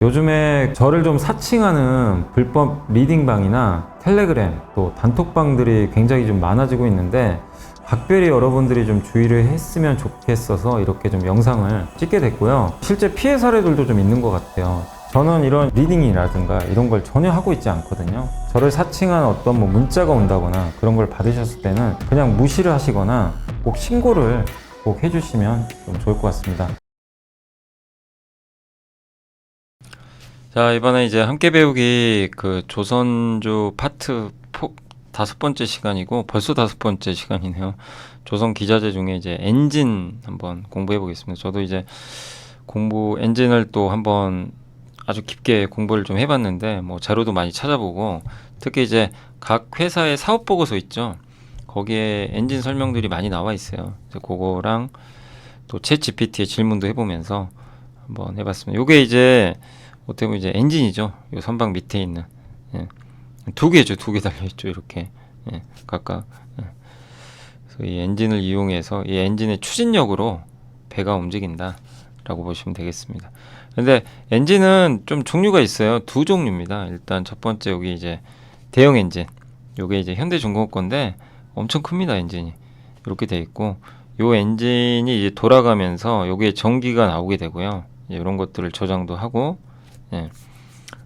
요즘에 저를 좀 사칭하는 불법 리딩방이나 텔레그램 또 단톡방들이 굉장히 좀 많아지고 있는데 각별히 여러분들이 좀 주의를 했으면 좋겠어서 이렇게 좀 영상을 찍게 됐고요. 실제 피해 사례들도 좀 있는 것 같아요. 저는 이런 리딩이라든가 이런 걸 전혀 하고 있지 않거든요. 저를 사칭한 어떤 뭐 문자가 온다거나 그런 걸 받으셨을 때는 그냥 무시를 하시거나 꼭 신고를 꼭 해주시면 좀 좋을 것 같습니다. 자, 이번에 이제 함께 배우기 그 조선조 파트 5번째 시간이고 벌써 5번째 시간이네요. 조선 기자재 중에 이제 엔진 한번 공부해 보겠습니다. 저도 이제 엔진을 또 한번 아주 깊게 공부를 좀 해봤는데 뭐 자료도 많이 찾아보고 특히 이제 각 회사의 사업 보고서 있죠. 거기에 엔진 설명들이 많이 나와 있어요. 이제 그거랑 또 챗 GPT의 질문도 해보면서 한번 해봤습니다. 요게 이제 어떻게 보면 이제 엔진이죠. 요 선박 밑에 있는 두 개죠. 두 개 달려 있죠. 이렇게 각각. 그래서 이 엔진을 이용해서 이 엔진의 추진력으로 배가 움직인다라고 보시면 되겠습니다. 근데 엔진은 좀 종류가 있어요. 두 종류입니다. 일단 첫 번째 여기 이제 대형 엔진. 요게 이제 현대중공업 건데 엄청 큽니다. 엔진이 이렇게 돼 있고 요 엔진이 이제 돌아가면서 여기에 전기가 나오게 되고요. 이런 것들을 저장도 하고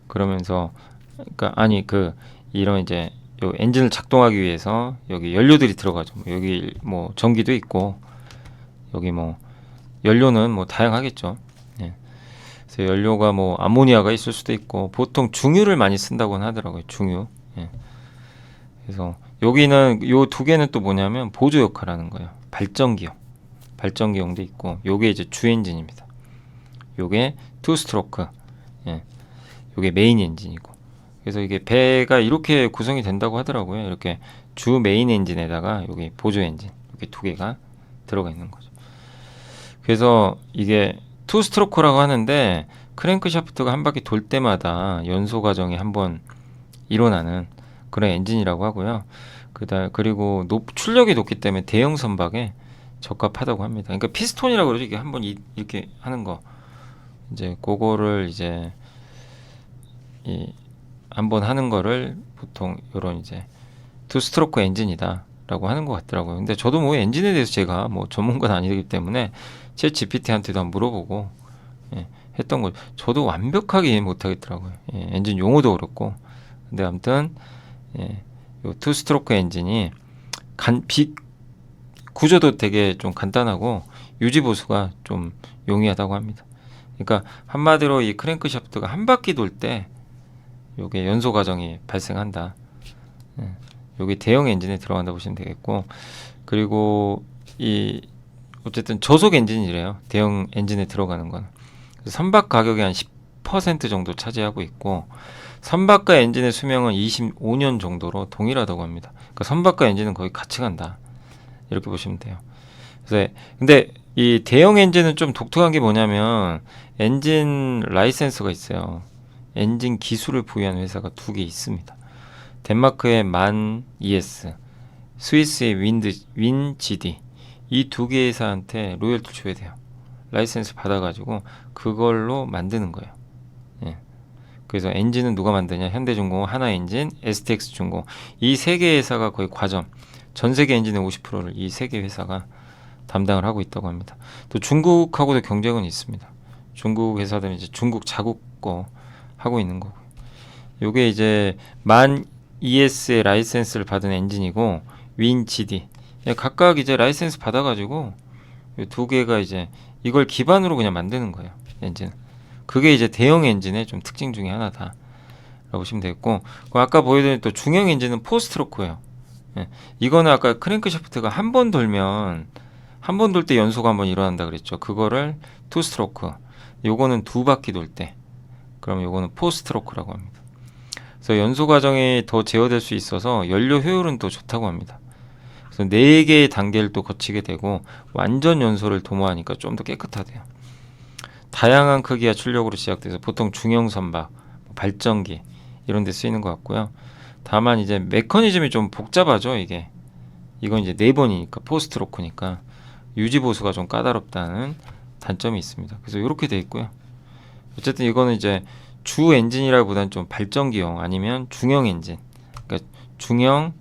그러면서 그러니까 아니 이런 이제 요 엔진을 작동하기 위해서 여기 연료들이 들어가죠. 여기 뭐 전기도 있고 여기 뭐 연료는 뭐 다양하겠죠. 그래서 연료가 뭐 암모니아가 있을 수도 있고 보통 중유를 많이 쓴다고는 하더라고요. 중유. 그래서 여기는 요 두 개는 또 뭐냐면 보조 역할하는 거예요. 발전기용도 있고 요게 이제 주 엔진입니다. 요게 투 스트로크. 요게 메인 엔진이고. 그래서 이게 배가 이렇게 구성이 된다고 하더라고요. 이렇게 주 메인 엔진에다가 여기 보조 엔진 이렇게 두 개가 들어가 있는 거죠. 그래서 이게 투 스트로크라고 하는데 크랭크 샤프트가 한 바퀴 돌 때마다 연소 과정이 한번 일어나는 그런 엔진이라고 하고요. 그리고 출력이 높기 때문에 대형 선박에 적합하다고 합니다. 그러니까 피스톤이라고 그러죠. 이게 한번 이렇게 하는 거. 이제 그거를 이제 한번 하는 거를 보통 이런 이제 투 스트로크 엔진이다라고 하는 것 같더라고요. 근데 저도 뭐 엔진에 대해서 제가 뭐 전문가는 아니기 때문에 제 GPT한테도 한번 물어보고 했던 거 저도 완벽하게 이해 못 하겠더라고요. 엔진 용어도 어렵고. 근데 아무튼 요 투 스트로크 엔진이 구조도 되게 좀 간단하고 유지 보수가 좀 용이하다고 합니다. 그러니까 한마디로 이 크랭크 샤프트가 한 바퀴 돌 때 요게 연소 과정이 발생한다. 요게 대형 엔진에 들어간다 보시면 되겠고, 그리고 이 어쨌든 저속 엔진이래요. 대형 엔진에 들어가는 건 선박 가격의 한 10% 정도 차지하고 있고 선박과 엔진의 수명은 25년 정도로 동일하다고 합니다. 그러니까 선박과 엔진은 거의 같이 간다. 이렇게 보시면 돼요. 그래서 근데 이 대형 엔진은 좀 독특한 게 뭐냐면 엔진 라이센스가 있어요. 엔진 기술을 부여한 회사가 두 개 있습니다. 덴마크의 만 ES, 스위스의 윈 GD 이 두 개 회사한테 로열티 줘야 돼요. 라이센스 받아가지고 그걸로 만드는 거예요. 그래서 엔진은 누가 만드냐? 현대중공업, 하나엔진, STX중공업 이 세 개 회사가 거의 전 세계 엔진의 50%를 이 세 개 회사가 담당을 하고 있다고 합니다. 또 중국하고도 경쟁은 있습니다. 중국 회사들은 이제 중국 자국 거 하고 있는 거고요. 요게 이제 만 ES의 라이센스를 받은 엔진이고 윈 GD 각각 이제 라이센스 받아가지고 이 두 개가 이제 이걸 기반으로 그냥 만드는 거예요. 엔진. 그게 이제 대형 엔진의 좀 특징 중에 하나다라고 보시면 되겠고, 아까 보여드린 또 중형 엔진은 포스트로크예요. 이거는 아까 크랭크 샤프트가 한 번 돌면 한 번 돌 때 연소가 한번 일어난다 그랬죠. 그거를 투 스트로크. 요거는 두 바퀴 돌 때. 그럼 요거는 포스트로크라고 합니다. 그래서 연소 과정이 더 제어될 수 있어서 연료 효율은 또 좋다고 합니다. 그래서 4개의 단계를 또 거치게 되고 완전 연소를 도모하니까 좀 더 깨끗하대요. 다양한 크기와 출력으로 시작돼서 보통 중형 선박, 발전기 이런 데 쓰이는 것 같고요. 다만 이제 메커니즘이 좀 복잡하죠. 이건 이제 4번이니까 포스트로크니까 유지 보수가 좀 까다롭다는 단점이 있습니다. 그래서 이렇게 돼 있고요. 어쨌든 이거는 이제 주 엔진이라기보다는 좀 발전기용 아니면 중형 엔진, 그러니까 중형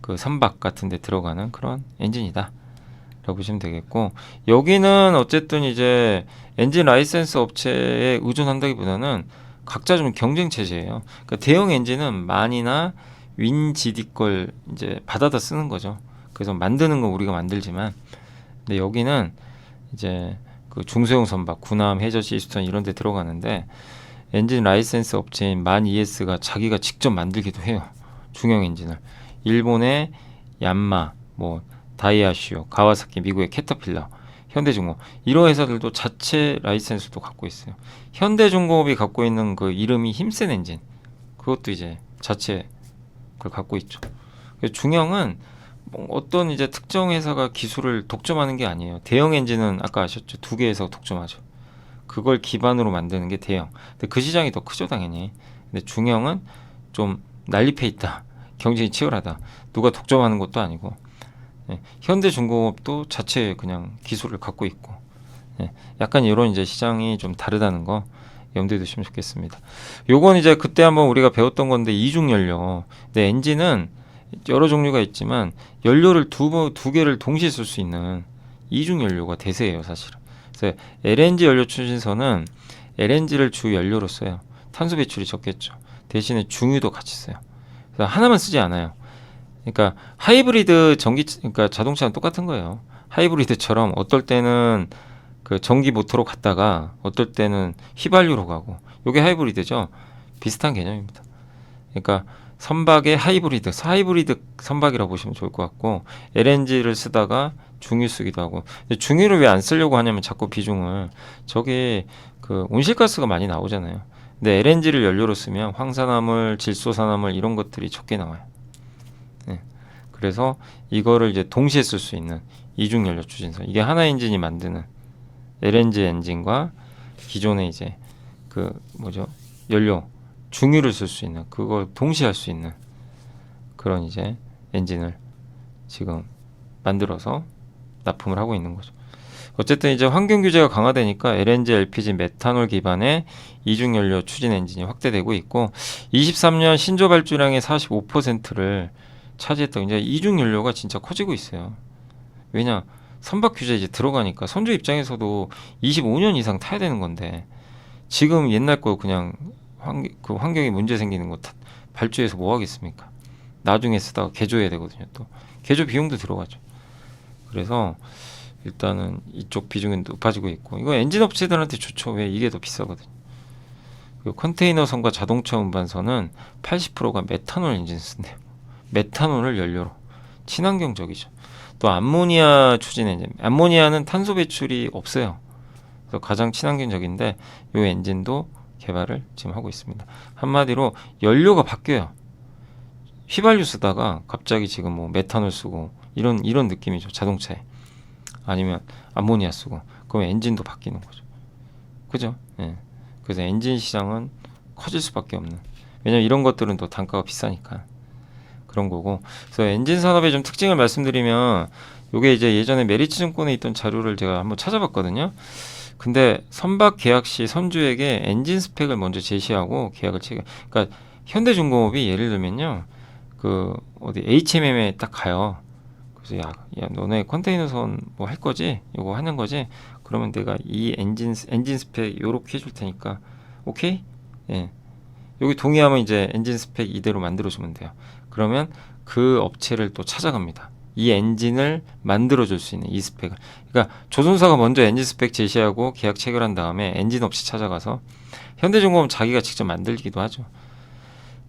그 선박 같은 데 들어가는 그런 엔진이다 라고 보시면 되겠고, 여기는 어쨌든 이제 엔진 라이센스 업체에 의존한다기보다는 각자 좀 경쟁 체제예요. 그러니까 대형 엔진은 만이나 윈지디 걸 이제 받아다 쓰는 거죠. 그래서 만드는 건 우리가 만들지만, 근데 여기는 이제 그 중소형 선박, 군함, 해저시, 이스턴 이런 데 들어가는데, 엔진 라이센스 업체인 만 ES가 자기가 직접 만들기도 해요. 중형 엔진을. 일본의 얀마, 뭐 다이아시오, 가와사키, 미국의 캐터필러, 현대중공업 이런 회사들도 자체 라이센스도 갖고 있어요. 현대중공업이 갖고 있는 그 이름이 힘센 엔진, 그것도 이제 자체 그걸 갖고 있죠. 중형은 뭐 어떤 이제 특정 회사가 기술을 독점하는 게 아니에요. 대형 엔진은 아까 아셨죠? 두 개 회사가 독점하죠. 그걸 기반으로 만드는 게 대형. 근데 그 시장이 더 크죠, 당연히. 근데 중형은 좀 난립해 있다. 경쟁이 치열하다. 누가 독점하는 것도 아니고. 예, 현대중공업도 자체 그냥 기술을 갖고 있고. 예, 약간 이런 이제 시장이 좀 다르다는 거 염두에 두시면 좋겠습니다. 요건 이제 그때 한번 우리가 배웠던 건데 이중 연료. 근데 엔진은 여러 종류가 있지만 연료를 두 개를 동시에 쓸 수 있는 이중 연료가 대세예요, 사실은. 그래서 LNG 연료 추진선은 LNG를 주 연료로 써요. 탄소 배출이 적겠죠. 대신에 중유도 같이 써요. 그래서 하나만 쓰지 않아요. 그러니까 하이브리드 그러니까 자동차는 똑같은 거예요. 하이브리드처럼 어떨 때는 그 전기 모터로 갔다가 어떨 때는 휘발유로 가고, 이게 하이브리드죠. 비슷한 개념입니다. 그러니까 선박의 하이브리드 선박이라고 보시면 좋을 것 같고, LNG를 쓰다가 중유 쓰기도 하고. 중유를 왜 안 쓰려고 하냐면 자꾸 비중을, 저게 그 온실가스가 많이 나오잖아요. 근데 LNG를 연료로 쓰면 황산화물, 질소산화물 이런 것들이 적게 나와요. 네. 그래서 이거를 이제 동시에 쓸 수 있는 이중 연료 추진선, 이게 하나 엔진이 만드는 LNG 엔진과 기존의 이제 그 뭐죠, 연료 중유를 쓸 수 있는, 그걸 동시에 할 수 있는 그런 이제 엔진을 지금 만들어서 납품을 하고 있는 거죠. 어쨌든 이제 환경 규제가 강화되니까 LNG, LPG, 메탄올 기반의 이중 연료 추진 엔진이 확대되고 있고, 23년 신조 발주량의 45%를 차지했던, 이제 이중 연료가 진짜 커지고 있어요. 왜냐, 선박 규제 이제 들어가니까 선주 입장에서도 25년 이상 타야 되는 건데, 지금 옛날 거 그냥 그 환경에 문제 생기는 거 발주해서 뭐 하겠습니까? 나중에 쓰다가 개조해야 되거든요. 또 개조 비용도 들어가죠. 그래서 일단은 이쪽 비중은 높아지고 있고, 이거 엔진 업체들한테 좋죠. 왜? 이게 더 비싸거든요. 그리고 컨테이너선과 자동차 운반선은 80%가 메탄올 엔진 쓴대요. 메탄올을 연료로. 친환경적이죠. 또 암모니아 추진 엔진. 암모니아는 탄소 배출이 없어요. 그래서 가장 친환경적인데 이 엔진도 개발을 지금 하고 있습니다. 한마디로 연료가 바뀌어요. 휘발유 쓰다가 갑자기 지금 뭐 메탄올 쓰고 이런 느낌이죠. 자동차에. 아니면 암모니아 쓰고, 그럼 엔진도 바뀌는 거죠. 그죠? 예. 그래서 엔진 시장은 커질 수밖에 없는. 왜냐면 이런 것들은 또 단가가 비싸니까 그런 거고. 그래서 엔진 산업의 좀 특징을 말씀드리면, 요게 이제 예전에 메리츠증권에 있던 자료를 제가 한번 찾아봤거든요. 근데 선박 계약 시 선주에게 엔진 스펙을 먼저 제시하고 계약을 그러니까 현대중공업이 예를 들면요, 그 어디 HMM에 딱 가요. 그래서 야 너네 컨테이너선 뭐 할 거지? 이거 하는 거지? 그러면 내가 이 엔진 스펙 요렇게 해줄 테니까 오케이? 예. 여기 동의하면 이제 엔진 스펙 이대로 만들어주면 돼요. 그러면 그 업체를 또 찾아갑니다. 이 엔진을 만들어줄 수 있는 이 스펙을. 그러니까 조선사가 먼저 엔진 스펙 제시하고 계약 체결한 다음에 엔진 업체 찾아가서, 현대중공업은 자기가 직접 만들기도 하죠.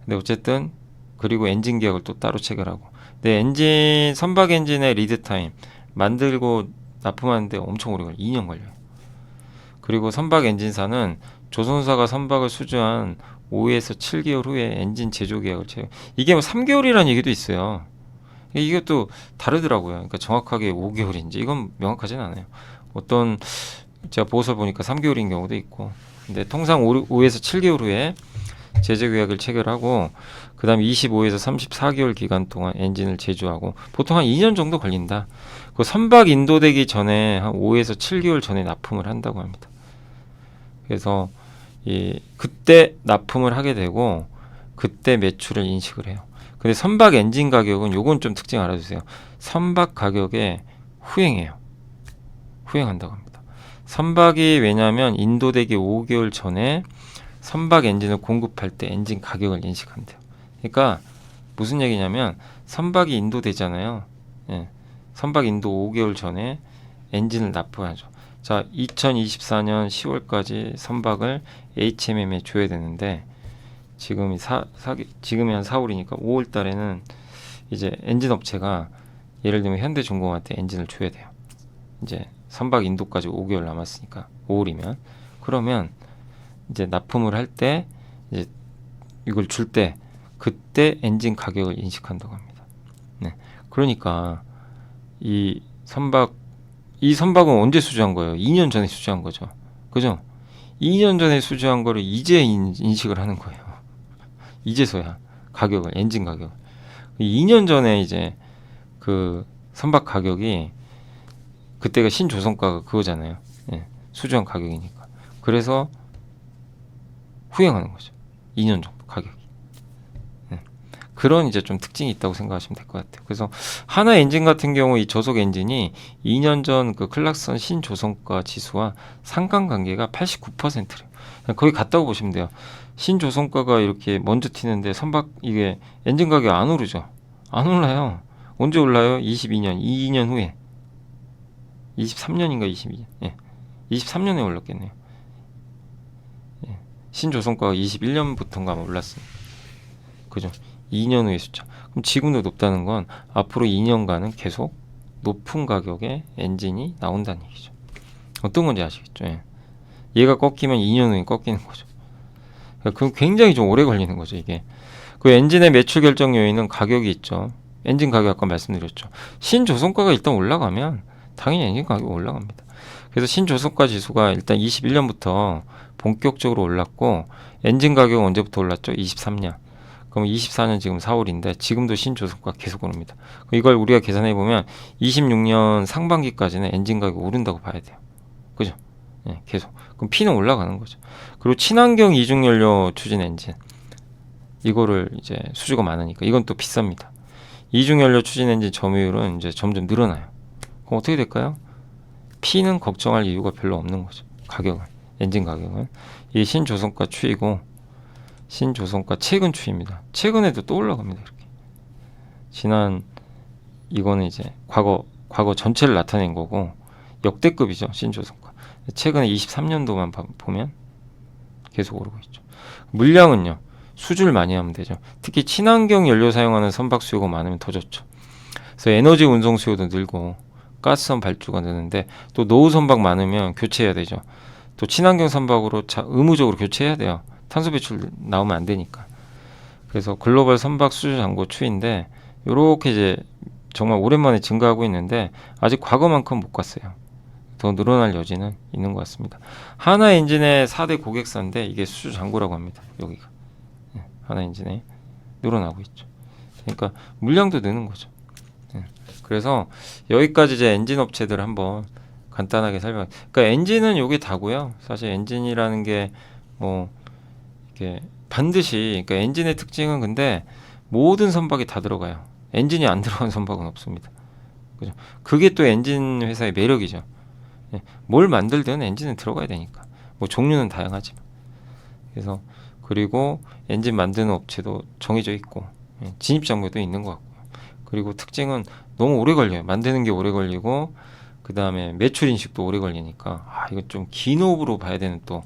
근데 어쨌든 그리고 엔진 계약을 또 따로 체결하고. 근데 선박 엔진의 리드 타임 만들고 납품하는데 엄청 오래 걸려요. 2년 걸려요. 그리고 선박 엔진사는 조선사가 선박을 수주한 5에서 7개월 후에 엔진 제조 계약을 체결. 이게 뭐 3개월이라는 얘기도 있어요. 이것도 다르더라고요. 그러니까 정확하게 5개월인지 이건 명확하진 않아요. 어떤 제가 보고서 보니까 3개월인 경우도 있고. 근데 통상 5에서 7개월 후에 제조 계약을 체결하고, 그 다음에 25에서 34개월 기간 동안 엔진을 제조하고, 보통 한 2년 정도 걸린다. 그 선박 인도되기 전에 한 5에서 7개월 전에 납품을 한다고 합니다. 그래서 그때 납품을 하게 되고 그때 매출을 인식을 해요. 근데 선박 엔진 가격은 요건 좀 특징 알아주세요. 선박 가격에 후행해요. 후행한다고 합니다. 선박이 왜냐하면 인도되기 5개월 전에 선박 엔진을 공급할 때 엔진 가격을 인식한대요. 그러니까 무슨 얘기냐면 선박이 인도되잖아요. 예. 선박 인도 5개월 전에 엔진을 납품하죠. 자, 2024년 10월까지 선박을 HMM에 줘야 되는데 지금이 지금이 한 4월이니까 5월 달에는 이제 엔진 업체가 예를 들면 현대중공업한테 엔진을 줘야 돼요. 이제 선박 인도까지 5개월 남았으니까 5월이면 그러면 이제 납품을 할 때 이제 이걸 줄 때 그때 엔진 가격을 인식한다고 합니다. 네. 그러니까 이 선박은 언제 수주한 거예요? 2년 전에 수주한 거죠. 그죠? 2년 전에 수주한 거를 이제 인식을 하는 거예요. 이제서야 가격을, 엔진 가격을. 2년 전에 이제 그 선박 가격이 그때가 신조선가가 그거잖아요. 예, 수주한 가격이니까. 그래서 후행하는 거죠. 2년 정도 가격이. 예, 그런 이제 좀 특징이 있다고 생각하시면 될 것 같아요. 그래서 하나 엔진 같은 경우 이 저속 엔진이 2년 전 그 클락선 신조선가 지수와 상관관계가 89%래요. 거의 같다고 보시면 돼요. 신조선가가 이렇게 먼저 튀는데 선박 이게 엔진 가격 안 오르죠. 안 올라요. 언제 올라요? 22년, 2년 후에. 23년인가 22년. 예. 23년에 올랐겠네요. 예. 신조선가가 21년부터인가 아마 올랐습니다. 그죠? 2년 후에 숫자. 그럼 지금도 높다는 건 앞으로 2년간은 계속 높은 가격의 엔진이 나온다는 얘기죠. 어떤 건지 아시겠죠? 예. 얘가 꺾이면 2년 후에 꺾이는 거죠. 그럼 굉장히 좀 오래 걸리는 거죠, 이게. 그 엔진의 매출 결정 요인은 가격이 있죠. 엔진 가격 아까 말씀드렸죠. 신조선가가 일단 올라가면 당연히 엔진 가격이 올라갑니다. 그래서 신조선가 지수가 일단 21년부터 본격적으로 올랐고 엔진 가격은 언제부터 올랐죠? 23년. 그럼 24년 지금 4월인데 지금도 신조선가 계속 오릅니다. 이걸 우리가 계산해 보면 26년 상반기까지는 엔진 가격이 오른다고 봐야 돼요. 그죠? 예, 계속. 그럼 P는 올라가는 거죠. 그리고 친환경 이중연료 추진 엔진. 이거를 이제 수주가 많으니까 이건 또 비쌉니다. 이중연료 추진 엔진 점유율은 이제 점점 늘어나요. 그럼 어떻게 될까요? P는 걱정할 이유가 별로 없는 거죠. 가격은. 엔진 가격은. 이게 신조선가 추이고 신조선가 최근 추이입니다. 최근에도 또 올라갑니다. 이렇게. 이거는 이제 과거 전체를 나타낸 거고 역대급이죠. 신조선가. 최근에 23년도만 보면 계속 오르고 있죠. 물량은요. 수주를 많이 하면 되죠. 특히 친환경 연료 사용하는 선박 수요가 많으면 더 좋죠. 그래서 에너지 운송 수요도 늘고 가스선 발주가 느는데 또 노후 선박 많으면 교체해야 되죠. 또 친환경 선박으로 의무적으로 교체해야 돼요. 탄소 배출 나오면 안 되니까. 그래서 글로벌 선박 수주 잔고 추인데 이렇게 이제 정말 오랜만에 증가하고 있는데 아직 과거만큼 못 갔어요. 더 늘어날 여지는 있는 것 같습니다. 하나 엔진의 4대 고객사인데 이게 수주 잔고라고 합니다. 여기가. 하나 엔진에 늘어나고 있죠. 그러니까 물량도 느는 거죠. 그래서 여기까지 이제 엔진 업체들 한번 간단하게 설명. 그러니까 엔진은 여기 다고요. 사실 엔진이라는 게 뭐 이렇게 반드시 그러니까 엔진의 특징은 근데 모든 선박이 다 들어가요. 엔진이 안 들어간 선박은 없습니다. 그죠? 그게 또 엔진 회사의 매력이죠. 뭘 만들든 엔진은 들어가야 되니까. 뭐 종류는 다양하지만. 그래서 그리고 엔진 만드는 업체도 정해져 있고 진입장벽도 있는 것 같고요. 그리고 특징은 너무 오래 걸려요. 만드는 게 오래 걸리고 그 다음에 매출 인식도 오래 걸리니까 이거 좀 긴 호흡으로 봐야 되는 또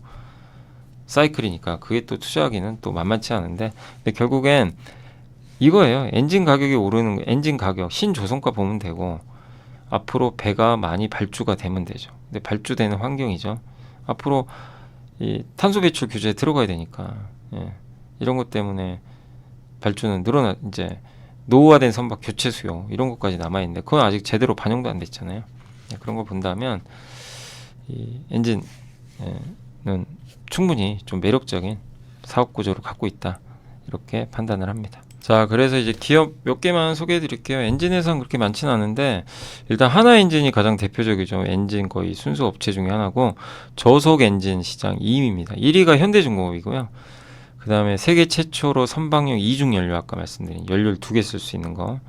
사이클이니까 그게 또 투자하기는 또 만만치 않은데 근데 결국엔 이거예요. 엔진 가격이 오르는 거, 엔진 가격 신조선가 보면 되고 앞으로 배가 많이 발주가 되면 되죠. 근데 발주되는 환경이죠. 앞으로 이 탄소 배출 규제에 들어가야 되니까 이런 것 때문에 발주는 이제 노후화된 선박 교체 수요 이런 것까지 남아 있는데 그건 아직 제대로 반영도 안 됐잖아요. 그런 걸 본다면 이 엔진은 충분히 좀 매력적인 사업 구조를 갖고 있다 이렇게 판단을 합니다. 자, 그래서 이제 기업 몇 개만 소개해 드릴게요. 엔진 회사는 그렇게 많지는 않은데 일단 하나 엔진이 가장 대표적이죠. 엔진 거의 순수 업체 중에 하나고 저속 엔진 시장 2위입니다. 1위가 현대중공업이고요. 그 다음에 세계 최초로 선박용 이중 연료, 아까 말씀드린 연료를 2개 쓸 수 있는 거.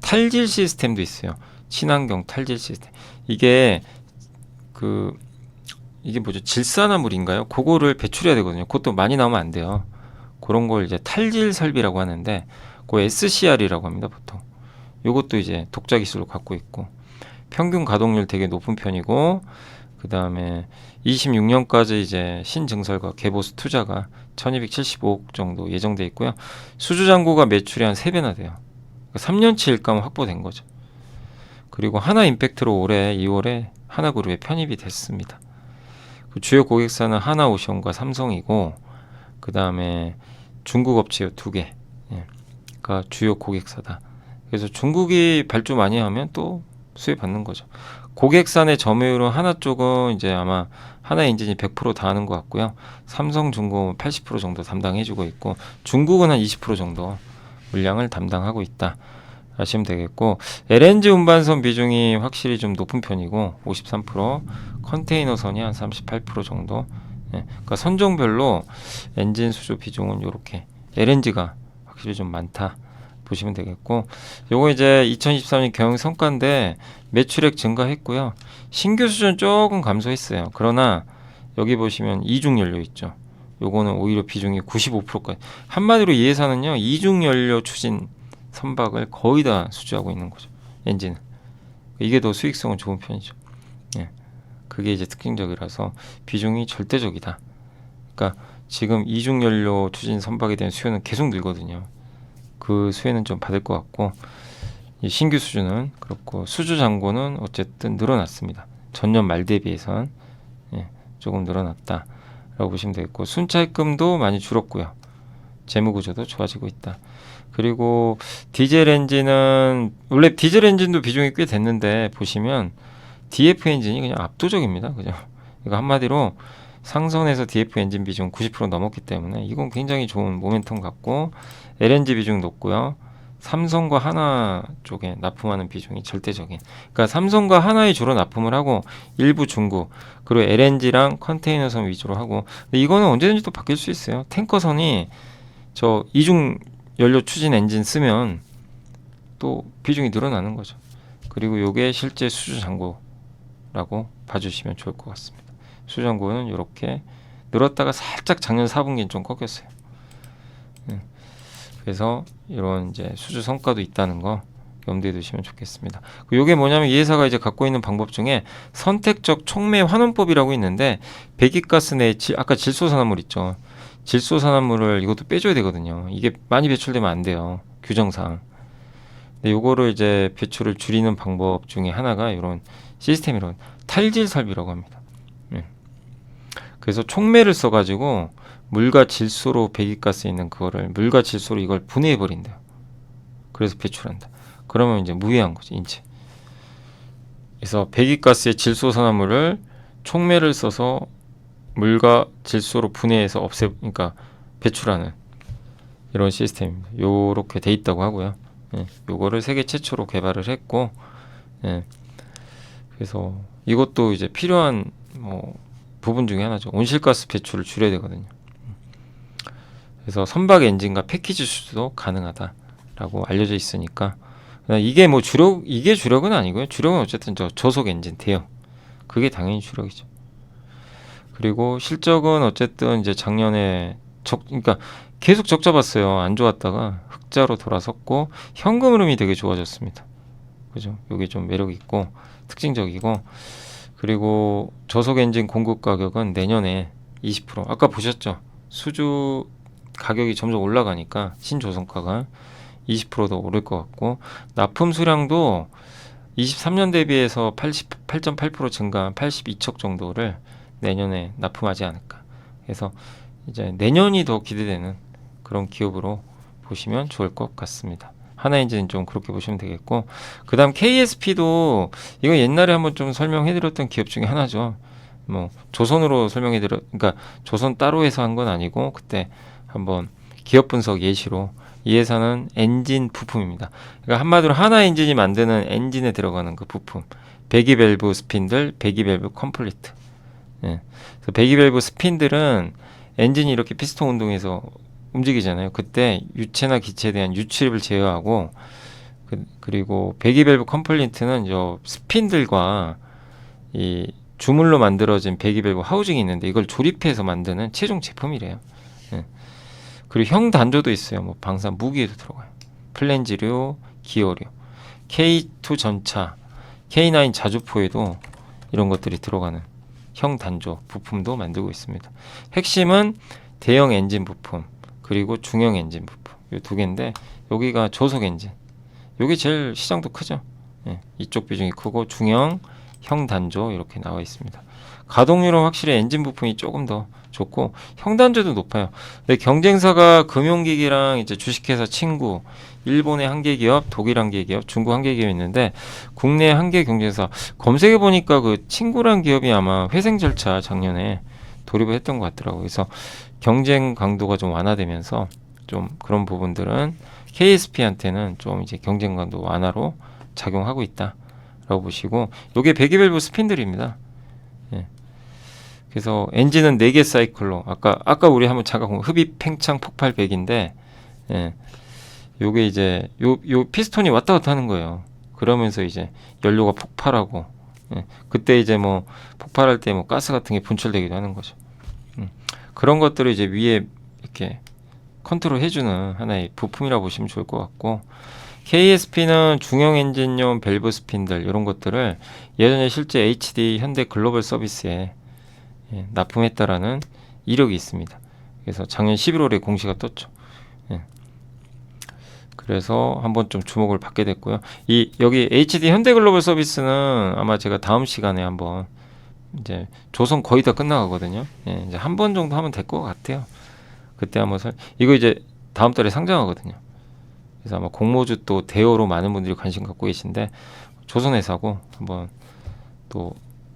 탈질 시스템도 있어요. 친환경 탈질 시스템. 이게 이게 뭐죠? 질산화물인가요? 그거를 배출해야 되거든요. 그것도 많이 나오면 안 돼요. 그런 걸 이제 탈질 설비라고 하는데, 그 SCR이라고 합니다, 보통. 요것도 이제 독자 기술로 갖고 있고, 평균 가동률 되게 높은 편이고, 그 다음에 26년까지 이제 신증설과 개보수 투자가 1275억 정도 예정돼 있고요. 수주잔고가 매출이 한 3배나 돼요. 3년치 일감 확보된 거죠. 그리고 하나 임팩트로 올해 2월에 하나그룹에 편입이 됐습니다. 그 주요 고객사는 하나오션과 삼성이고, 그 다음에 중국 업체요 2개. 가 주요 고객사다. 그래서 중국이 발주 많이 하면 또 수혜 받는 거죠. 고객사 내 점유율은 하나 쪽은 이제 아마 하나 엔진이 100% 다 하는 것 같고요. 삼성중공업은 80% 정도 담당해주고 있고, 중국은 한 20% 정도 물량을 담당하고 있다 아시면 되겠고, LNG 운반선 비중이 확실히 좀 높은 편이고 53%, 컨테이너선이 한 38% 정도. 그러니까 선종별로 엔진 수주 비중은 이렇게 LNG가 확실히 좀 많다 보시면 되겠고, 요거 이제 2023년 경영 성과인데 매출액 증가했고요. 신규 수준 조금 감소했어요. 그러나 여기 보시면 이중 연료 있죠. 요거는 오히려 비중이 95%까지. 한마디로 이 회사는요, 이중 연료 추진 선박을 거의 다 수주하고 있는 거죠. 엔진은. 이게 더 수익성은 좋은 편이죠. 그게 이제 특징적이라서 비중이 절대적이다. 그러니까 지금 이중 연료 추진 선박에 대한 수요는 계속 늘거든요. 그 수혜는 좀 받을 것 같고, 이 신규 수주는 그렇고, 수주 잔고는 어쨌든 늘어났습니다. 전년 말 대비해선 조금 늘어났다라고 보시면 되겠고, 순차입금도 많이 줄었고요. 재무 구조도 좋아지고 있다. 그리고 디젤 엔진은 원래 디젤 엔진도 비중이 꽤 됐는데 보시면 DF 엔진이 그냥 압도적입니다. 그죠? 그러니까 한마디로 상선에서 DF 엔진 비중 90% 넘었기 때문에 이건 굉장히 좋은 모멘텀 같고, LNG 비중 높고요. 삼성과 하나 쪽에 납품하는 비중이 절대적인. 그러니까 삼성과 하나에 주로 납품을 하고 일부 중국, 그리고 LNG랑 컨테이너선 위주로 하고. 근데 이거는 언제든지 또 바뀔 수 있어요. 탱커선이 저 이중 연료 추진 엔진 쓰면 또 비중이 늘어나는 거죠. 그리고 요게 실제 수주 잔고라고 봐주시면 좋을 것 같습니다. 수주 잔고는 이렇게 늘었다가 살짝 작년 4분기는 좀 꺾였어요. 그래서 이런 이제 수주 성과도 있다는 거 염두에 두시면 좋겠습니다. 요게 뭐냐면 이 회사가 이제 갖고 있는 방법 중에 선택적 촉매 환원법이라고 있는데, 배기가스 내 아까 질소산화물 있죠. 질소산화물을 이것도 빼줘야 되거든요. 이게 많이 배출되면 안 돼요, 규정상. 근데 요거를 이제 배출을 줄이는 방법 중에 하나가 이런 시스템이라고, 탈질 설비라고 합니다. 그래서 촉매를 써가지고 물과 질소로 배기가스 있는 그거를 물과 질소로 이걸 분해해 버린대요. 그래서 배출한다. 그러면 이제 무해한 거죠, 인체. 그래서 배기가스의 질소산화물을 촉매를 써서 물과 질소로 분해해서 그러니까 배출하는 이런 시스템입니다. 요렇게 돼 있다고 하고요. 요거를 세계 최초로 개발을 했고, 그래서 이것도 이제 필요한 부분 중에 하나죠. 온실가스 배출을 줄여야 되거든요. 그래서 선박 엔진과 패키지 수주도 가능하다라고 알려져 있으니까, 이게 뭐 이게 주력은 아니고요. 주력은 어쨌든 저속 엔진 대형, 그게 당연히 주력이죠. 그리고 실적은 어쨌든 이제 작년에 그러니까 계속 적자 봤어요. 안 좋았다가 흑자로 돌아섰고, 현금 흐름이 되게 좋아졌습니다. 그죠? 이게 좀 매력 있고 특징적이고, 그리고 저속 엔진 공급 가격은 내년에 20%, 아까 보셨죠? 수주 가격이 점점 올라가니까 신조선가가 20%더 오를 것 같고, 납품 수량도 23년 대비해서 88.8% 증가한 82척 정도를 내년에 납품하지 않을까. 그래서 이제 내년이 더 기대되는 그런 기업으로 보시면 좋을 것 같습니다. 하나엔진은 좀 그렇게 보시면 되겠고, 그 다음 KSP도 이거 옛날에 한번 좀 설명해드렸던 기업 중에 하나죠. 뭐 조선으로 그러니까 조선 따로 해서 한 건 아니고 그때 한번 기업 분석 예시로 이 회사는 엔진 부품입니다. 그러니까 한마디로 하나 엔진이 만드는 엔진에 들어가는 그 부품. 배기밸브 스핀들, 배기밸브 컴플리트. 예. 그래서 배기밸브 스핀들은 엔진이 이렇게 피스톤 운동에서 움직이잖아요. 그때 유체나 기체에 대한 유출입을 제어하고 그리고 배기밸브 컴플리트는 저 스핀들과 이 주물로 만들어진 배기밸브 하우징이 있는데 이걸 조립해서 만드는 최종 제품이래요. 예. 그리고 형 단조도 있어요. 뭐 방산 무기에도 들어가요. 플랜지류, 기어류, K2 전차, K9 자주포에도 이런 것들이 들어가는 형 단조 부품도 만들고 있습니다. 핵심은 대형 엔진 부품 그리고 중형 엔진 부품 이 두 개인데 여기가 저속 엔진. 여기 제일 시장도 크죠. 예, 이쪽 비중이 크고 중형, 형 단조 이렇게 나와 있습니다. 가동률은 확실히 엔진 부품이 조금 더 좋고 형 단조도 높아요. 근데 경쟁사가 금융기기랑 이제 주식회사 친구, 일본의 한 개 기업, 독일 한 개 기업, 중국 한 개 기업 있는데 국내 한 개 경쟁사 검색해 보니까 그 친구란 기업이 아마 회생 절차 작년에 돌입을 했던 것 같더라고요. 그래서 경쟁 강도가 좀 완화되면서 좀 그런 부분들은 KSP한테는 좀 이제 경쟁 강도 완화로 작용하고 있다라고 보시고 요게 배기밸브 스핀들입니다. 예. 그래서 엔진은 4개 사이클로 아까 우리 한번 잠깐 본 흡입 팽창 폭발 배기인데 예. 요게 이제 요 피스톤이 왔다 갔다 하는 거예요. 그러면서 이제 연료가 폭발하고 예. 그때 이제 뭐 폭발할 때 뭐 가스 같은 게 분출되기도 하는 거죠. 그런 것들을 이제 위에 이렇게 컨트롤 해주는 하나의 부품이라고 보시면 좋을 것 같고 KSP는 중형 엔진용 밸브 스핀들 이런 것들을 예전에 실제 HD 현대 글로벌 서비스에 납품했다라는 이력이 있습니다. 그래서 작년 11월에 공시가 떴죠. 예. 그래서 한번 좀 주목을 받게 됐고요. 여기 HD 현대 글로벌 서비스는 아마 제가 다음 시간에 한번 이제 조선 거의 다 끝나가거든요. 예, 이제 한 번 정도 하면 될 것 같아요. 그때 한번 이거 이제 다음 달에 상장하거든요. 그래서 아마 공모주 또 대여로 많은 분들이 관심 갖고 계신데 조선회사고 한번 또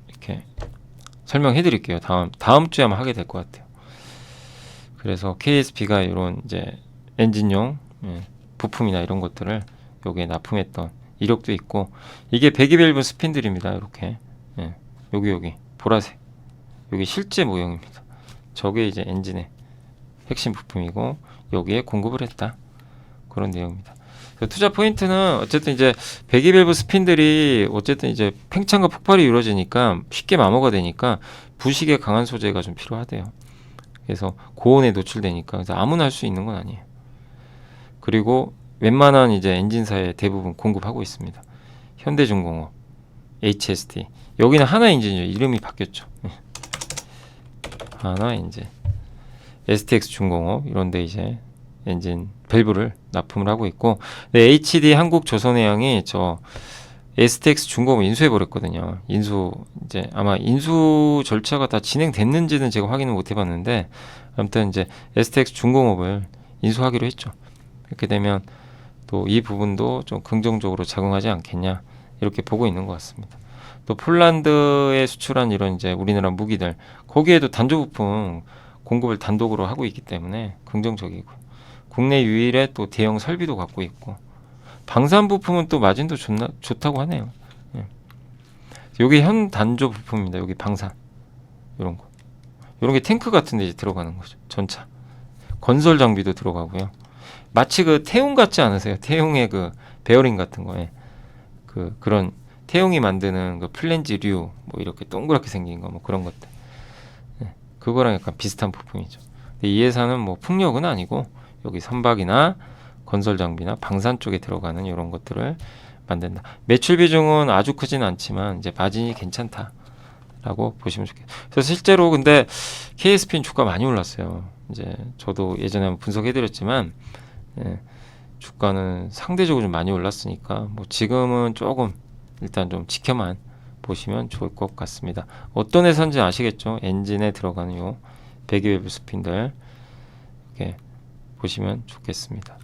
이렇게 설명해 드릴게요. 다음 주에 아마 하게 될 것 같아요. 그래서 KSP가 이런 이제 엔진용 부품이나 이런 것들을 여기에 납품했던 이력도 있고 이게 배기밸브 스핀들입니다. 이렇게 여기 보라색 여기 실제 모형입니다. 저게 이제 엔진의 핵심 부품이고 여기에 공급을 했다. 그런 내용입니다. 투자 포인트는 어쨌든 이제 배기밸브 스핀들이 어쨌든 이제 팽창과 폭발이 이루어지니까 쉽게 마모가 되니까 부식에 강한 소재가 좀 필요하대요. 그래서 고온에 노출되니까 그래서 아무나 할 수 있는 건 아니에요. 그리고 웬만한 이제 엔진사에 대부분 공급하고 있습니다. 현대중공업, HST 여기는 하나 엔진이에요. 이름이 바뀌었죠. 하나 엔진, STX 중공업 이런데 이제 엔진 밸브를 납품을 하고 있고 HD 한국조선해양이 저 STX 중공업 인수해 버렸거든요. 이제 아마 인수 절차가 다 진행됐는지는 제가 확인을 못 해봤는데 아무튼 이제 STX 중공업을 인수하기로 했죠. 이렇게 되면 또 이 부분도 좀 긍정적으로 작용하지 않겠냐 이렇게 보고 있는 것 같습니다. 또 폴란드에 수출한 이런 이제 우리나라 무기들 거기에도 단조 부품 공급을 단독으로 하고 있기 때문에 긍정적이고 국내 유일의 또 대형 설비도 갖고 있고 방산 부품은 또 마진도 좋다고 하네요. 예. 여기 현 단조 부품입니다. 여기 방산 이런 거 이런 게 탱크 같은 데 이제 들어가는 거죠. 전차 건설 장비도 들어가고요. 마치 그 태웅 같지 않으세요? 태웅의 그 베어링 같은 거에 그런 태웅이 만드는 그 플랜지류 뭐 이렇게 동그랗게 생긴 거 뭐 그런 것들 그거랑 약간 비슷한 부품이죠. 근데 이 회사는 뭐 풍력은 아니고 여기 선박이나 건설 장비나 방산 쪽에 들어가는 이런 것들을 만든다. 매출 비중은 아주 크진 않지만 이제 마진이 괜찮다라고 보시면 좋겠어요. 그래서 실제로 근데 KSP는 주가 많이 올랐어요. 이제 저도 예전에 한번 분석해드렸지만 주가는 상대적으로 좀 많이 올랐으니까 뭐 지금은 조금 일단 좀 지켜만 보시면 좋을 것 같습니다. 어떤 회사인지 아시겠죠? 엔진에 들어가는 요 배기밸브 스핀들 이렇게 보시면 좋겠습니다.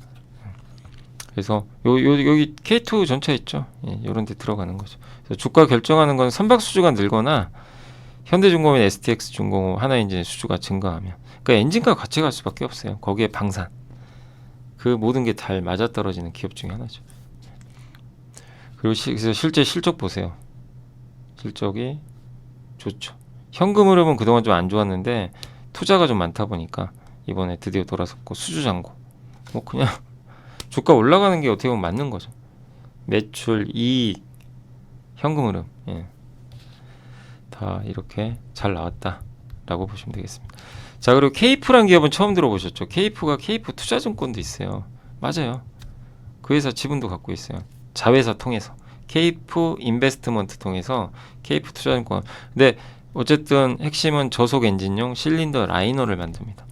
그래서 여기 K2 전차 있죠? 이런 데 들어가는 거죠. 그래서 주가 결정하는 건 선박 수주가 늘거나 현대중공업, STX 중공업, 하나엔진 수주가 증가하면 그러니까 엔진가 같이 갈 수밖에 없어요. 거기에 방산 그 모든 게 잘 맞아떨어지는 기업 중에 하나죠. 그리고 그래서 실제 실적 보세요. 실적이 좋죠. 현금 흐름은 그동안 좀 안 좋았는데 투자가 좀 많다 보니까 이번에 드디어 돌아섰고, 수주잔고 뭐 그냥 주가 올라가는 게 어떻게 보면 맞는 거죠. 매출, 이익, 현금 흐름, 예. 다 이렇게 잘 나왔다라고 보시면 되겠습니다. 자, 그리고 케이프란 기업은 처음 들어보셨죠? 케이프가 케이프 투자증권도 있어요. 맞아요. 그 회사 지분도 갖고 있어요. 자회사 통해서 케이프 인베스트먼트 통해서 케이프 투자증권. 근데 어쨌든 핵심은 저속 엔진용 실린더 라이너를 만듭니다.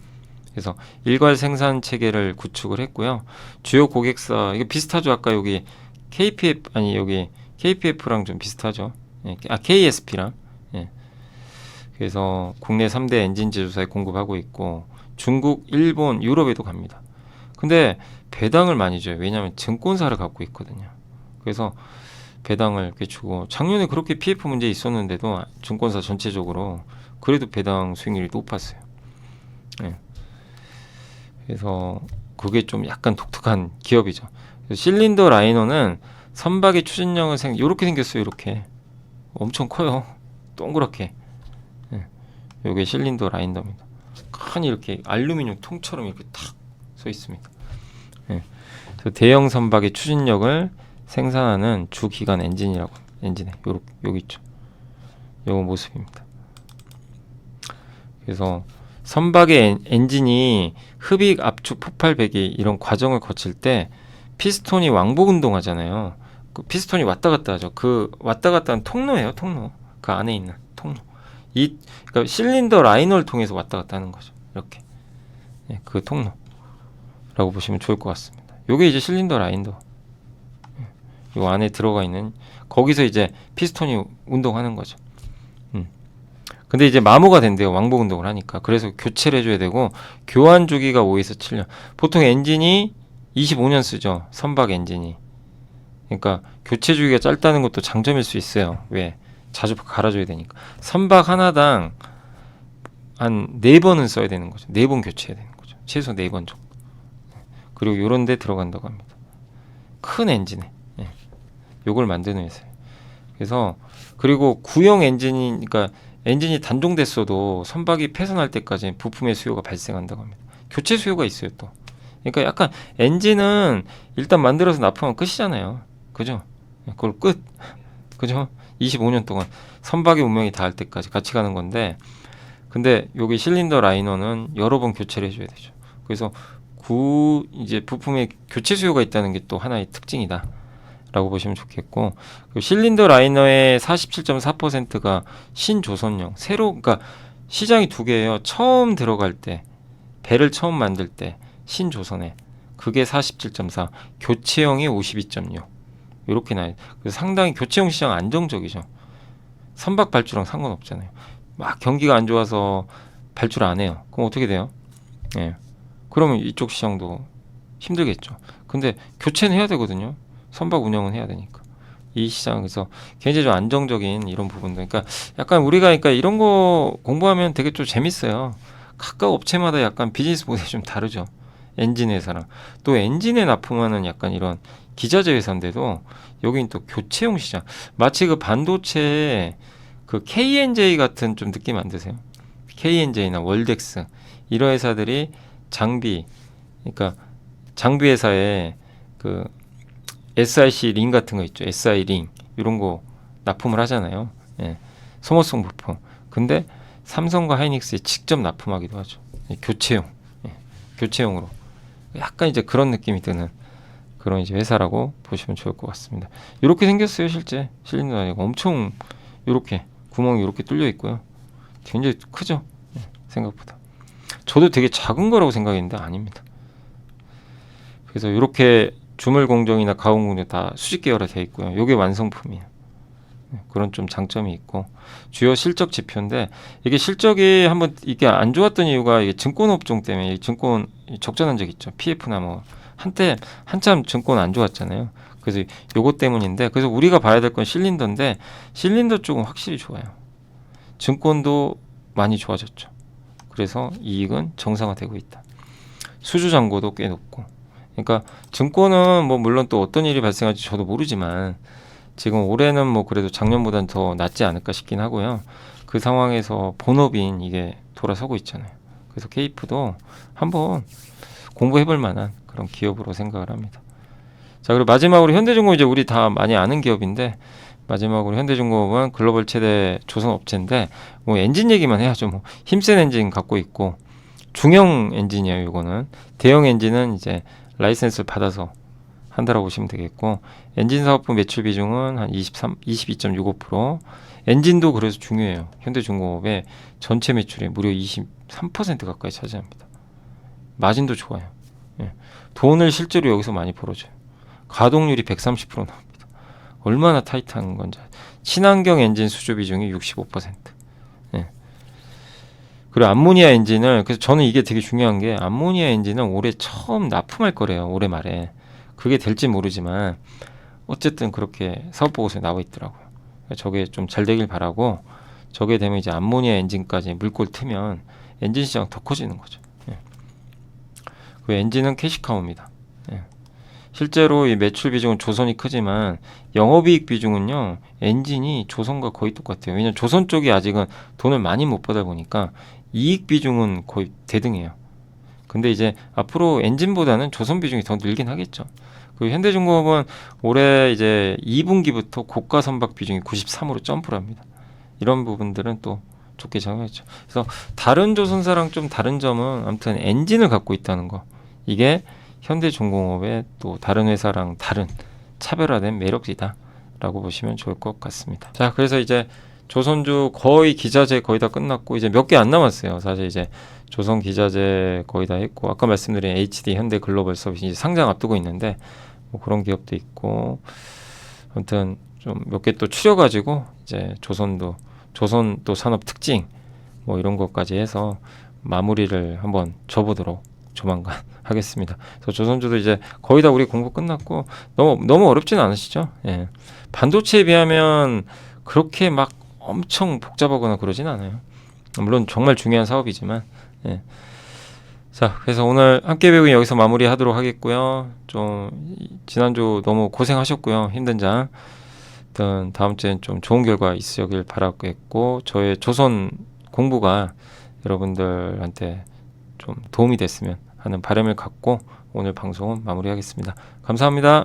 그래서 일괄 생산 체계를 구축을 했고요. 주요 고객사, 이거 비슷하죠. 아까 여기 KPF, 아니 여기 KPF랑 좀 비슷하죠. 예, KSP랑. 예. 그래서 국내 3대 엔진 제조사에 공급하고 있고, 중국, 일본, 유럽에도 갑니다. 근데 배당을 많이 줘요. 왜냐하면 증권사를 갖고 있거든요. 그래서 배당을 이렇게 주고, 작년에 그렇게 PF 문제 있었는데도 증권사 전체적으로 그래도 배당 수익률이 높았어요. 예. 그래서 그게 좀 약간 독특한 기업이죠. 실린더 라이너는 선박의 추진력을 이렇게 생겼어요. 이렇게 엄청 커요. 동그랗게. 예. 요게 실린더 라이너입니다. 큰 이렇게 알루미늄 통처럼 이렇게 탁 서 있습니다. 예. 대형 선박의 추진력을 생산하는 주기관 엔진이라고, 엔진에 여기 있죠. 요 모습입니다. 그래서 선박의 엔진이 흡입, 압축, 폭발, 배기 이런 과정을 거칠 때 피스톤이 왕복 운동하잖아요. 그 피스톤이 왔다 갔다 하죠. 그 왔다 갔다 하는 통로예요, 통로. 그 안에 있는 통로. 그러니까 실린더 라이너를 통해서 왔다 갔다 하는 거죠. 이렇게. 네, 그 통로라고 보시면 좋을 것 같습니다. 요게 이제 실린더 라이너. 요 안에 들어가 있는, 거기서 이제 피스톤이 운동하는 거죠. 근데 이제 마모가 된대요. 왕복 운동을 하니까. 그래서 교체를 해줘야 되고, 교환 주기가 5에서 7년. 보통 엔진이 25년 쓰죠. 선박 엔진이. 그러니까 교체 주기가 짧다는 것도 장점일 수 있어요. 왜? 자주 갈아줘야 되니까. 선박 하나당 한 4번은 써야 되는 거죠. 4번 교체해야 되는 거죠. 최소 4번 정도. 그리고 요런 데 들어간다고 합니다. 큰 엔진에. 예. 요걸 만드는 회사예요. 그래서, 그리고 구형 엔진이, 그러니까 엔진이 단종됐어도 선박이 폐선할 때까지 부품의 수요가 발생한다고 합니다. 교체 수요가 있어요, 또. 그러니까 약간 엔진은 일단 만들어서 납품하면 끝이잖아요. 그죠? 그걸 끝. 그죠? 25년 동안 선박의 운명이 닿을 때까지 같이 가는 건데, 근데 여기 실린더 라이너는 여러 번 교체를 해줘야 되죠. 그래서 이제 부품의 교체 수요가 있다는 게 또 하나의 특징이다 라고 보시면 좋겠고, 실린더 라이너의 47.4%가 신조선용, 그러니까 시장이 두 개예요. 처음 들어갈 때, 배를 처음 만들 때 신조선에 그게 47.4, 교체형이 52.6 이렇게 나요. 그래서 상당히 교체형 시장 안정적이죠. 선박 발주랑 상관없잖아요. 막 경기가 안 좋아서 발주를 안 해요. 그럼 어떻게 돼요? 예. 그러면 이쪽 시장도 힘들겠죠. 근데 교체는 해야 되거든요. 선박 운영은 해야 되니까. 이 시장에서 굉장히 좀 안정적인 이런 부분들. 그러니까 약간 우리가, 그러니까 이런 거 공부하면 되게 좀 재밌어요. 각각 업체마다 약간 비즈니스 모델이 좀 다르죠. 엔진 회사랑. 또 엔진에 납품하는 약간 이런 기자재 회사인데도 여기는 또 교체용 시장. 마치 그 반도체 그 KNJ 같은 좀 느낌 안 드세요? KNJ나 월덱스 이런 회사들이 장비, 그러니까 장비 회사에 그 SIC 링 같은 거 있죠. SI 링 이런 거 납품을 하잖아요. 예. 소모성 부품. 근데 삼성과 하이닉스에 직접 납품하기도 하죠. 예. 교체용. 예. 교체용으로. 약간 이제 그런 느낌이 드는 그런 이제 회사라고 보시면 좋을 것 같습니다. 이렇게 생겼어요, 실제. 실린더 아니고 엄청 이렇게 구멍이 이렇게 뚫려 있고요. 굉장히 크죠. 예. 생각보다. 저도 되게 작은 거라고 생각했는데 아닙니다. 그래서 이렇게 주물 공정이나 가공 공정 다 수직 계열화 되어 있고요. 이게 완성품이에요. 그런 좀 장점이 있고, 주요 실적 지표인데, 이게 실적이 한번 이게 안 좋았던 이유가 이게 증권 업종 때문에, 이 증권 적자난 적 있죠. PF나 뭐 한참 증권 안 좋았잖아요. 그래서 요것 때문인데, 그래서 우리가 봐야 될 건 실린더인데, 실린더 쪽은 확실히 좋아요. 증권도 많이 좋아졌죠. 그래서 이익은 정상화되고 있다. 수주 잔고도 꽤 높고, 그러니까 증권은 뭐 물론 또 어떤 일이 발생할지 저도 모르지만 지금 올해는 뭐 그래도 작년보다는 더 낫지 않을까 싶긴 하고요. 그 상황에서 본업인 이게 돌아서고 있잖아요. 그래서 케이프도 한번 공부해볼 만한 그런 기업으로 생각을 합니다. 자, 그리고 마지막으로 현대중공업 이제 우리 다 많이 아는 기업인데 마지막으로 현대중공업은 글로벌 최대 조선 업체인데 뭐 엔진 얘기만 해야죠. 뭐 힘센 엔진 갖고 있고 중형 엔진이에요. 이거는 대형 엔진은 이제 라이센스를 받아서 한다라고 보시면 되겠고 엔진 사업부 매출 비중은 한 22.65%. 엔진도 그래서 중요해요. 현대중공업의 전체 매출의 무려 23% 가까이 차지합니다. 마진도 좋아요. 예. 돈을 실제로 여기서 많이 벌어줘요. 가동률이 130% 나옵니다. 얼마나 타이트한 건지. 친환경 엔진 수주 비중이 65%. 예. 그리고 암모니아 엔진을 그래서 저는 이게 되게 중요한 게 암모니아 엔진은 올해 처음 납품할 거래요. 올해 말에. 그게 될지 모르지만 어쨌든 그렇게 사업 보고서에 나와 있더라고요. 저게 좀 잘 되길 바라고 저게 되면 이제 암모니아 엔진까지 물꼬를 트면 엔진 시장 더 커지는 거죠. 예. 그 엔진은 캐시카우입니다. 예. 실제로 이 매출 비중은 조선이 크지만 영업이익 비중은요 엔진이 조선과 거의 똑같아요. 왜냐면 조선 쪽이 아직은 돈을 많이 못 받아 보니까 이익 비중은 거의 대등해요. 근데 이제 앞으로 엔진보다는 조선 비중이 더 늘긴 하겠죠. 그 현대중공업은 올해 이제 2분기부터 고가 선박 비중이 93으로 점프를 합니다. 이런 부분들은 또 좋게 작용했죠. 그래서 다른 조선사랑 좀 다른 점은 아무튼 엔진을 갖고 있다는 거. 이게 현대중공업의 또 다른 회사랑 다른 차별화된 매력이다라고 보시면 좋을 것 같습니다. 자, 그래서 이제 조선주 거의 기자재 거의 다 끝났고 이제 몇 개 안 남았어요. 사실 이제 조선 기자재 거의 다 했고 아까 말씀드린 HD 현대글로벌서비스 이제 상장 앞두고 있는데 뭐 그런 기업도 있고 아무튼 좀 몇 개 또 추려가지고 이제 조선 또 산업 특징 뭐 이런 것까지 해서 마무리를 한번 줘보도록 조만간 하겠습니다. 그래서 조선주도 이제 거의 다 우리 공부 끝났고 너무 어렵지는 않으시죠? 예. 반도체에 비하면 그렇게 막 엄청 복잡하거나 그러진 않아요. 물론 정말 중요한 사업이지만 예. 자, 그래서 오늘 함께 배우기 여기서 마무리하도록 하겠고요. 좀 지난주 너무 고생하셨고요. 힘든 장. 일단 다음 주엔 좀 좋은 결과 있으길 바라겠고 저의 조선 공부가 여러분들한테 좀 도움이 됐으면 하는 바람을 갖고 오늘 방송은 마무리하겠습니다. 감사합니다.